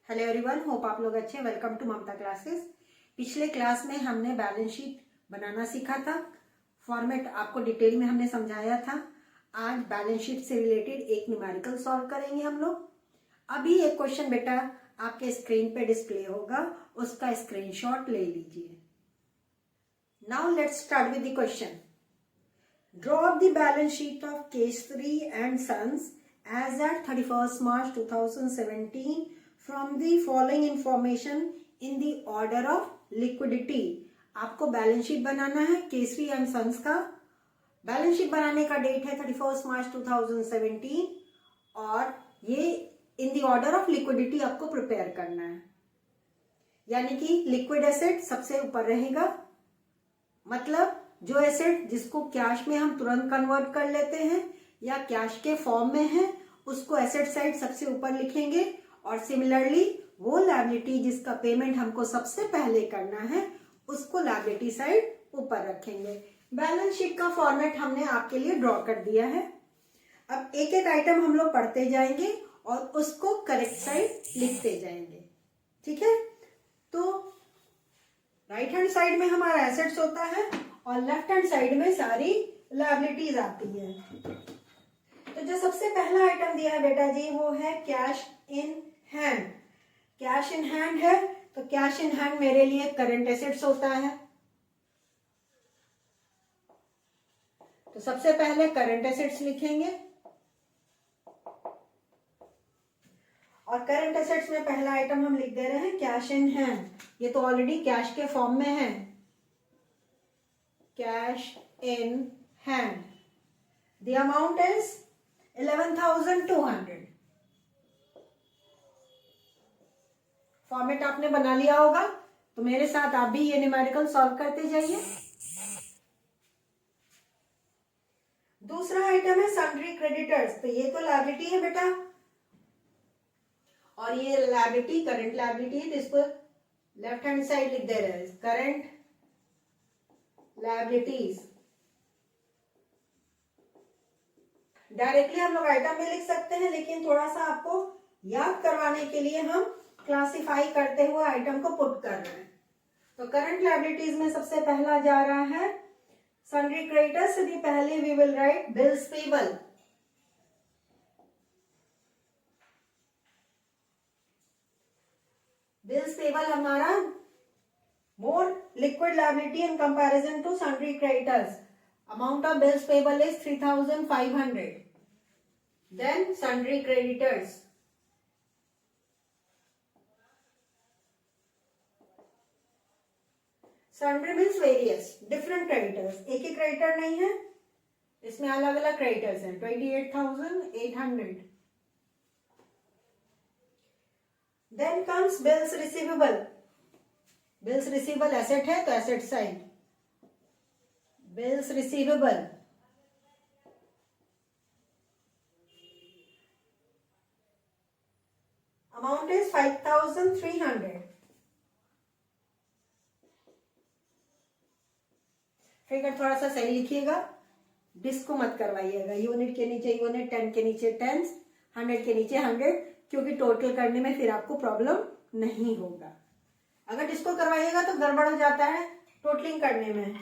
Hello everyone, hope आप लोग अच्छे। Welcome to Mamta classes. पिछले क्लास में हमने बैलेंस शीट बनाना सीखा था। फॉर्मेट आपको डिटेल में हमने समझाया था। आज बैलेंस शीट से रिलेटेड एक न्यूमेरिकल सॉल्व करेंगे हम लोग। अभी एक क्वेश्चन बेटा आपके स्क्रीन पे डिस्प्ले होगा, उसका स्क्रीनशॉट ले लीजिए। Now let's start with the question. Draw up the balance sheet of Keshri and Sons as at 31st March 2017 from the following information in the order of liquidity। आपको balance sheet बनाना है Kesari and sons का। Balance sheet बनाने का date है 31 मार्च 2017 और ये in the order of liquidity आपको prepare करना है। यानी कि लिक्विड एसेट सबसे ऊपर रहेगा, मतलब जो एसेट जिसको कैश में हम तुरंत कन्वर्ट कर लेते हैं या कैश के फॉर्म में है उसको एसेट साइड सबसे ऊपर लिखेंगे, और सिमिलरली वो लायबिलिटी जिसका पेमेंट हमको सबसे पहले करना है उसको लायबिलिटी साइड ऊपर रखेंगे। बैलेंस शीट का फॉर्मेट हमने आपके लिए ड्रॉ कर दिया है। अब एक एक आइटम हम लोग पढ़ते जाएंगे और उसको करेक्ट साइड लिखते जाएंगे, ठीक है। तो राइट हैंड साइड में हमारा एसेट्स होता है और लेफ्ट हैंड साइड में सारी लायबिलिटीज आती है। तो जो सबसे पहला आइटम दिया है बेटा जी वो है cash in hand. Cash in hand है तो कैश इन हैंड मेरे लिए करंट एसेट्स होता है। तो सबसे पहले करंट एसेट्स लिखेंगे और करंट एसेट्स में पहला आइटम हम लिख दे रहे हैं कैश इन हैंड। ये तो ऑलरेडी कैश के फॉर्म में है, cash in hand. The amount is 11,200। Format आपने बना लिया होगा, तो मेरे साथ आप भी ये न्यूमेरिकल सॉल्व करते जाइए। दूसरा आइटम है सन्ड्री क्रेडिटर्स। तो ये तो लायबिलिटी है बेटा, और ये लायबिलिटी करंट लायबिलिटी है, तो इसको लेफ्ट हैंड साइड लिख दे रहे हैं करंट लायबिलिटीज। डायरेक्टली हम लोग आइटम में लिख सकते हैं, लेकिन थोड़ा सा आपको याद करवाने के लिए हम क्लासिफाई करते हुए आइटम को पुट कर रहे हैं। तो करंट लायबिलिटीज में सबसे पहला जा रहा है सन्ड्री क्रेडिटर्स। यदि पहले we will write bills payable. Bills payable हमारा more liquid liability in comparison to sundry creditors. Amount of bills payable is 3,500. Then sundry creditors. Sundry means various, different creditors. एक ही creditor नहीं है, इसमें अलग अलग creditors हैं। 28,800. Then comes bills receivable. Bills receivable asset है तो asset side bills receivable. Amount is 5,300। Figure थोड़ा सा सही लिखिएगा, डिस्को मत करवाइएगा। यूनिट के नीचे यूनिट, 10 के नीचे 10, 100 के नीचे 100, क्योंकि टोटल करने में फिर आपको प्रॉब्लम नहीं होगा। अगर डिस्को करवाइएगा तो गड़बड़ हो जाता है टोटलिंग करने में।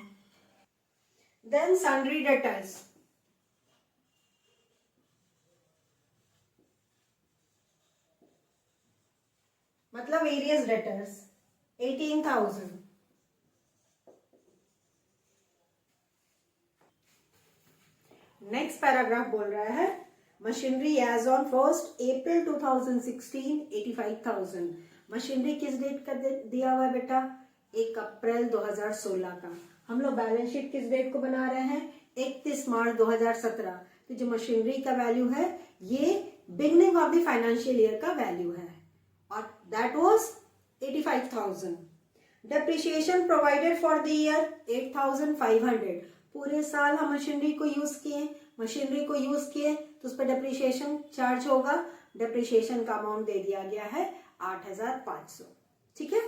Then sundry debtors. मतलब वेरियस डेटर्स 18,000। नेक्स्ट पैराग्राफ बोल रहा है machinery as on 1 April 2016 85,000। Machinery किस डेट का दिया हुआ है बेटा? 1 अप्रैल 2016 का। हम लोग बैलेंस शीट किस डेट को बना रहे हैं? 31 मार्च 2017। तो जो मशीनरी का वैल्यू है ये beginning of the financial year का वैल्यू है और that was 85,000। Depreciation provided for the year 8,500। पूरे साल हम मशीनरी को यूज किए तो उस पर डेप्रिसिएशन चार्ज होगा। डेप्रिसिएशन का अमाउंट दे दिया गया है 8,500, ठीक है।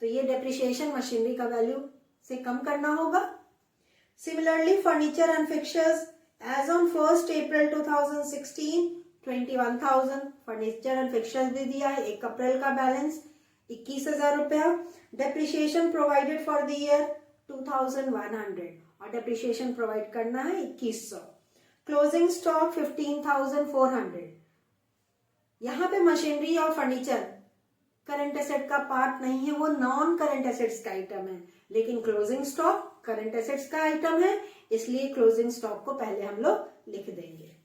तो ये डेप्रिसिएशन मशीनरी का वैल्यू से कम करना होगा। Similarly furniture and fixtures as on 1 April 2016 21,000। Furniture and fixtures भी दिया है। 1 अप्रैल का बैलेंस 21,000 रुपया। Depreciation provided for the year 2,100 और डेप्रिसिएशन प्रोवाइड करना है 2100। Closing stock 15,400। यहाँ पे मशीनरी और फर्नीचर करंट एसेट का पार्ट नहीं है, वो नॉन करंट एसेट्स का आइटम है, लेकिन क्लोजिंग स्टॉक करंट एसेट्स का आइटम है, इसलिए क्लोजिंग स्टॉक को पहले हम लोग लिख देंगे।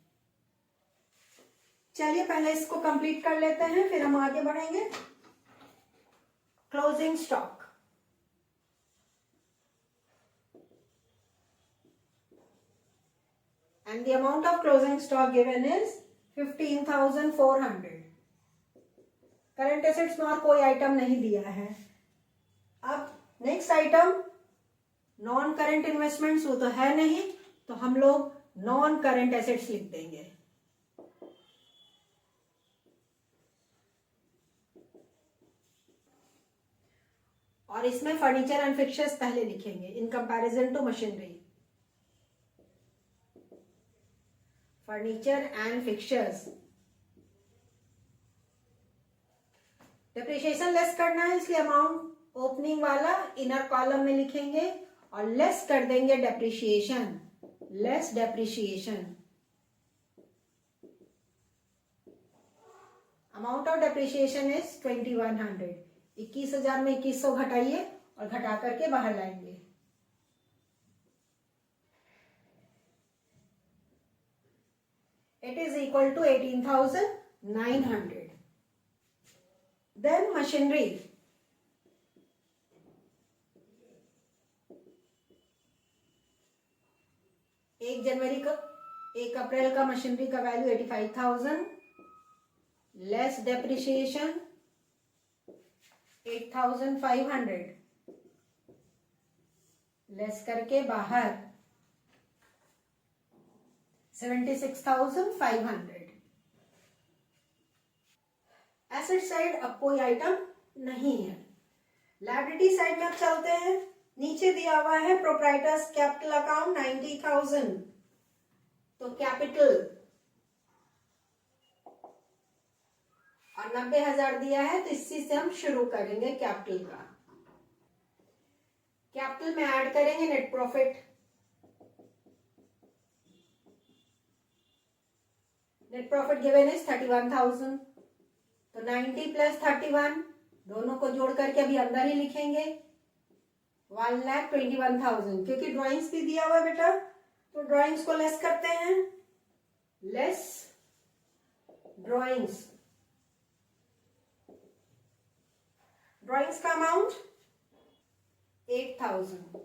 चलिए पहले इसको कंप्लीट कर लेते हैं, फिर हम आगे बढ़ेंगे। Closing stock and the amount of closing stock given is 15,400। Current assets में और कोई आइटम नहीं दिया है। अब next item non current investments, वो तो है नहीं, तो हम लोग नॉन करंट एसेट्स लिख देंगे। और इसमें फर्नीचर एंड फिक्सचर्स पहले लिखेंगे in comparison to machinery. Furniture and fixtures depreciation less करना है, इसलिए अमाउंट ओपनिंग वाला इनर कॉलम में लिखेंगे और लेस कर देंगे depreciation, less depreciation. Amount of depreciation is 2100। 21,000 में 2100 घटाइए और घटा करके बाहर लाएंगे। It is equal to 18,900. Then machinery. एक जनवरी का 1 अप्रैल का मशीनरी का वैल्यू 85,000 लेस डेप्रिसिएशन 8,500 लेस करके बाहर 76,500। एसेट साइड अब कोई आइटम नहीं है। लायबिलिटी साइड में अब चलते हैं। नीचे दिया हुआ है प्रोप्राइटर्स कैपिटल अकाउंट 90,000, तो कैपिटल और 90,000 दिया है, तो इसी से हम शुरू करेंगे कैपिटल का। कैपिटल में ऐड करेंगे net profit. Net profit given is 31,000, तो 90 प्लस 31 दोनों को जोड़ करके अभी अंदर ही लिखेंगे 1,21,000, क्योंकि ड्राइंग्स भी दिया हुआ है बेटा, तो ड्राइंग्स को लेस करते हैं। लेस ड्राइंग्स, ड्राइंग्स का अमाउंट 8,000।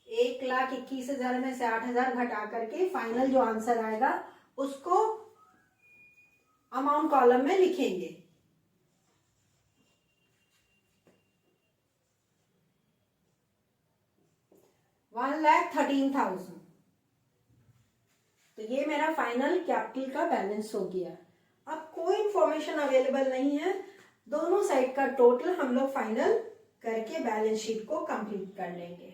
1,21,000 में से 8,000 घटा करके फाइनल जो आंसर आएगा उसको अमाउंट कॉलम में लिखेंगे। $1,13,000। तो ये मेरा फाइनल कैपिटल का बैलेंस हो गया। अब कोई इंफॉर्मेशन अवेलेबल नहीं है, दोनों साइड का टोटल हम लोग फाइनल करके बैलेंस शीट को कंप्लीट कर लेंगे।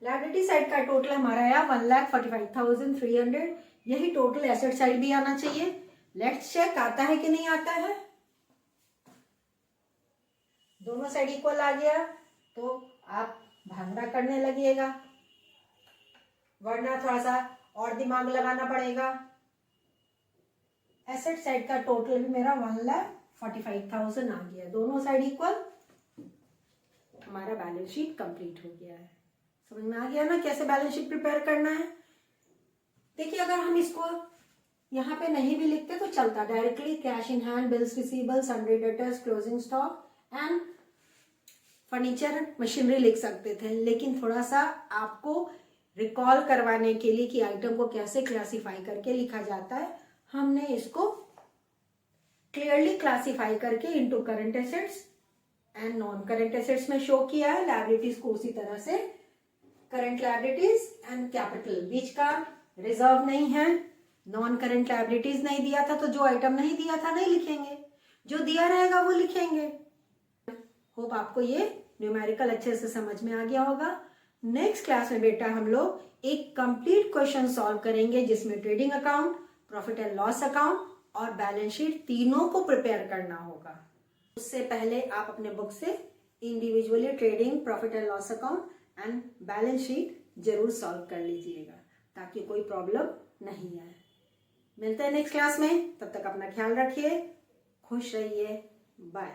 लायबिलिटी साइड का टोटल हमारा आया 1,45,300। यही टोटल एसेट साइड भी आना चाहिए। लेट्स चेक आता है कि नहीं आता है। दोनों साइड इक्वल आ गया तो आप भागना करने लगिएगा, वरना थोड़ा सा और दिमाग लगाना पड़ेगा। एसेट साइड का टोटल भी मेरा 1,45,000 आ गया। दोनों साइड इक्वल, हमारा बैलेंस शीट कंप्लीट हो गया है। समझ में आ गया ना कैसे बैलेंस शीट प्रिपेयर करना है। देखिए अगर हम इसको यहाँ पे नहीं भी लिखते तो चलता, directly cash in hand, bills receivable, Sunday debtors, closing stock and furniture machinery लिख सकते थे, लेकिन थोड़ा सा आपको रिकॉल करवाने के लिए कि आइटम को कैसे क्लासिफाई करके लिखा जाता है, हमने इसको क्लियरली क्लासिफाई करके into current assets and non current assets में शो किया है। लायबिलिटीज को उसी तरह से करंट लायबिलिटीज एंड कैपिटल, बीच का रिजर्व नहीं है, नॉन करेंट लायबिलिटीज नहीं दिया था तो जो आइटम नहीं दिया था नहीं लिखेंगे, जो दिया रहेगा वो लिखेंगे। होप आपको ये न्यूमेरिकल अच्छे से समझ में आ गया होगा। नेक्स्ट क्लास में बेटा हम लोग एक कंप्लीट क्वेश्चन सॉल्व करेंगे जिसमें trading account, profit and loss account और बैलेंस शीट तीनों को प्रिपेयर करना होगा। उससे पहले आप अपने बुक से individually trading, profit and loss account and balance sheet जरूर सॉल्व कर लीजिएगा ताकि कोई प्रॉब्लम नहीं आए। मिलते हैं नेक्स्ट क्लास में, तब तक अपना ख्याल रखिए, खुश रहिए, बाय।